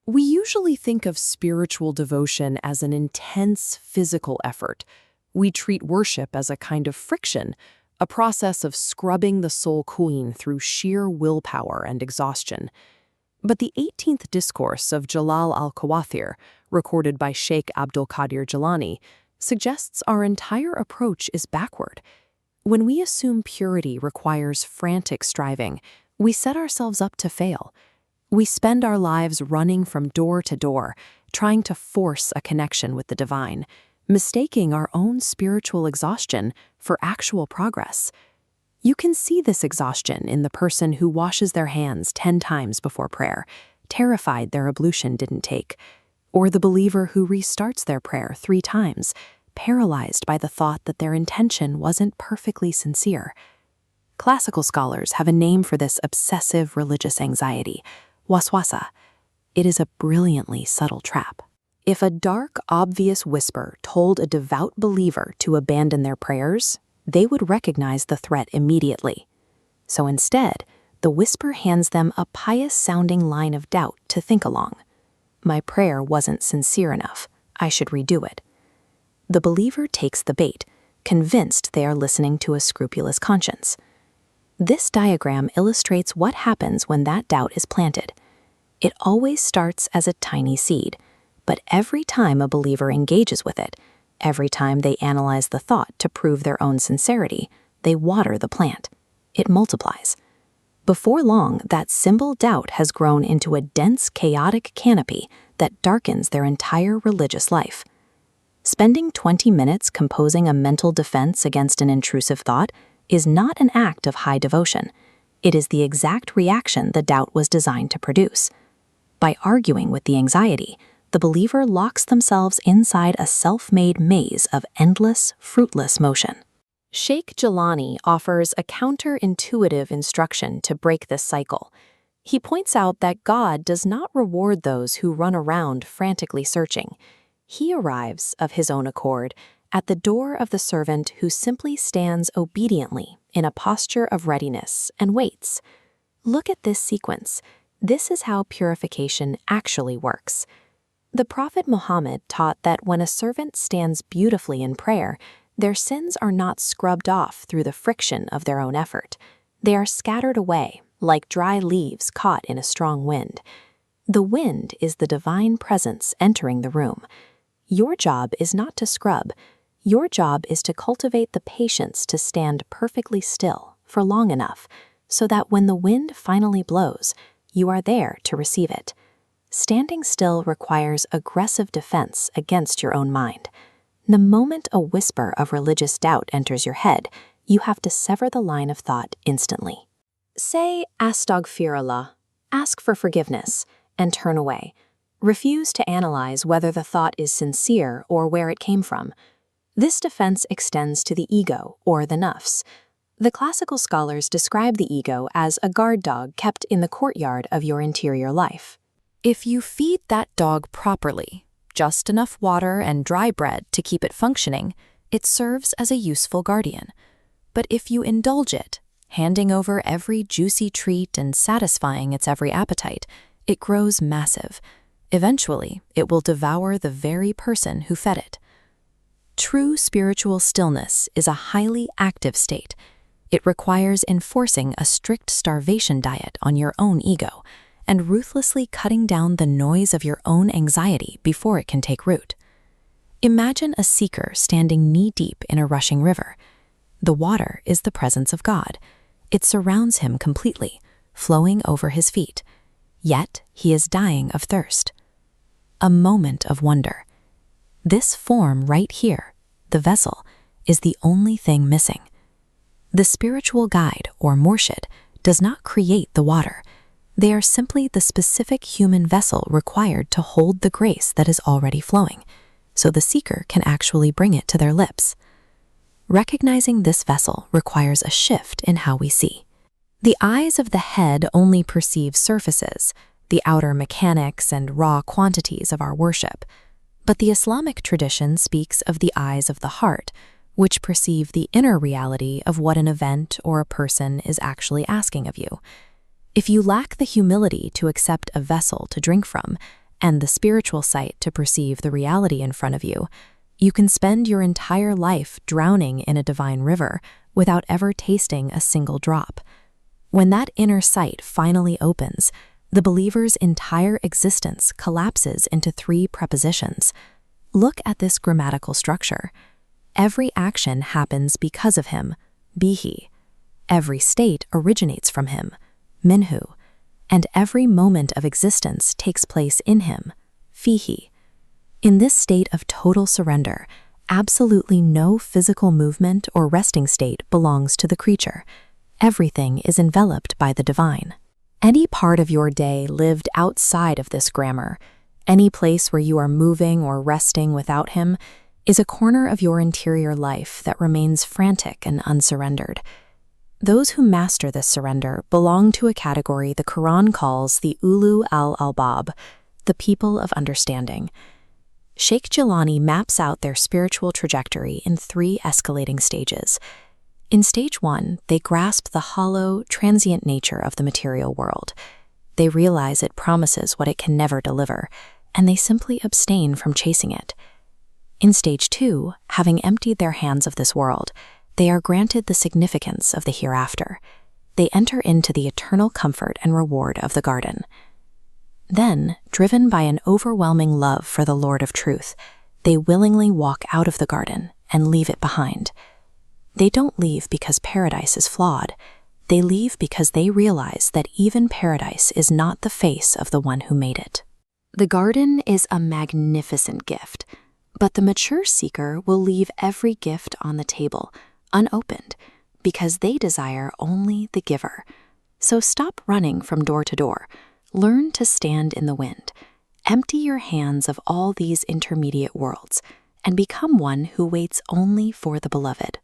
We usually think of spiritual devotion as an intense physical effort. We treat worship as a kind of friction, a process of scrubbing the soul clean through sheer willpower and exhaustion. But the 18th Discourse of Jalal al-Qawathir, recorded by Sheikh Abdul Qadir Jilani, suggests our entire approach is backward. When we assume purity requires frantic striving, we set ourselves up to fail. We spend our lives running from door to door, trying to force a connection with the divine, mistaking our own spiritual exhaustion for actual progress. You can see this exhaustion in the person who washes their hands 10 times before prayer, terrified their ablution didn't take, or the believer who restarts their prayer 3 times, paralyzed by the thought that their intention wasn't perfectly sincere. Classical scholars have a name for this obsessive religious anxiety, waswasa. It is a brilliantly subtle trap. If a dark, obvious whisper told a devout believer to abandon their prayers, they would recognize the threat immediately. So instead, the whisper hands them a pious-sounding line of doubt to think along. My prayer wasn't sincere enough. I should redo it. The believer takes the bait, convinced they are listening to a scrupulous conscience. This diagram illustrates what happens when that doubt is planted. It always starts as a tiny seed, but every time a believer engages with it, every time they analyze the thought to prove their own sincerity, they water the plant. It multiplies. Before long, that simple doubt has grown into a dense, chaotic canopy that darkens their entire religious life. Spending 20 minutes composing a mental defense against an intrusive thought is not an act of high devotion. It is the exact reaction the doubt was designed to produce. By arguing with the anxiety, the believer locks themselves inside a self-made maze of endless, fruitless motion. Sheikh Jilani offers a counterintuitive instruction to break this cycle. He points out that God does not reward those who run around frantically searching. He arrives, of his own accord, at the door of the servant who simply stands obediently in a posture of readiness and waits. Look at this sequence. This is how purification actually works. The Prophet Muhammad taught that when a servant stands beautifully in prayer, their sins are not scrubbed off through the friction of their own effort. They are scattered away, like dry leaves caught in a strong wind. The wind is the divine presence entering the room. Your job is not to scrub. Your job is to cultivate the patience to stand perfectly still for long enough so that when the wind finally blows, you are there to receive it. Standing still requires aggressive defense against your own mind. The moment a whisper of religious doubt enters your head, you have to sever the line of thought instantly. Say astaghfirullah, ask for forgiveness, and turn away. Refuse to analyze whether the thought is sincere or where it came from. This defense extends to the ego, or the nafs. The classical scholars describe the ego as a guard dog kept in the courtyard of your interior life. If you feed that dog properly, just enough water and dry bread to keep it functioning, it serves as a useful guardian. But if you indulge it, handing over every juicy treat and satisfying its every appetite, it grows massive. Eventually, it will devour the very person who fed it. True spiritual stillness is a highly active state. It requires enforcing a strict starvation diet on your own ego and ruthlessly cutting down the noise of your own anxiety before it can take root. Imagine a seeker standing knee-deep in a rushing river. The water is the presence of God. It surrounds him completely, flowing over his feet. Yet he is dying of thirst. A moment of wonder. This form right here, the vessel, is the only thing missing. The spiritual guide, or murshid, does not create the water. They are simply the specific human vessel required to hold the grace that is already flowing, so the seeker can actually bring it to their lips. Recognizing this vessel requires a shift in how we see. The eyes of the head only perceive surfaces, the outer mechanics and raw quantities of our worship, but the Islamic tradition speaks of the eyes of the heart, which perceive the inner reality of what an event or a person is actually asking of you. If you lack the humility to accept a vessel to drink from, and the spiritual sight to perceive the reality in front of you, you can spend your entire life drowning in a divine river without ever tasting a single drop. When that inner sight finally opens, the believer's entire existence collapses into 3 prepositions. Look at this grammatical structure. Every action happens because of him, bihi. Every state originates from him, minhu. And every moment of existence takes place in him, fihi. In this state of total surrender, absolutely no physical movement or resting state belongs to the creature. Everything is enveloped by the divine. Any part of your day lived outside of this grammar, any place where you are moving or resting without him, is a corner of your interior life that remains frantic and unsurrendered. Those who master this surrender belong to a category the Quran calls the Ulu al-Albab, the people of understanding. Sheikh Jilani maps out their spiritual trajectory in 3 escalating stages. In stage 1, they grasp the hollow, transient nature of the material world. They realize it promises what it can never deliver, and they simply abstain from chasing it. In stage 2, having emptied their hands of this world, they are granted the significance of the hereafter. They enter into the eternal comfort and reward of the garden. Then, driven by an overwhelming love for the Lord of Truth, they willingly walk out of the garden and leave it behind. They don't leave because paradise is flawed. They leave because they realize that even paradise is not the face of the one who made it. The garden is a magnificent gift, but the mature seeker will leave every gift on the table, unopened, because they desire only the giver. So stop running from door to door. Learn to stand in the wind. Empty your hands of all these intermediate worlds and become one who waits only for the beloved.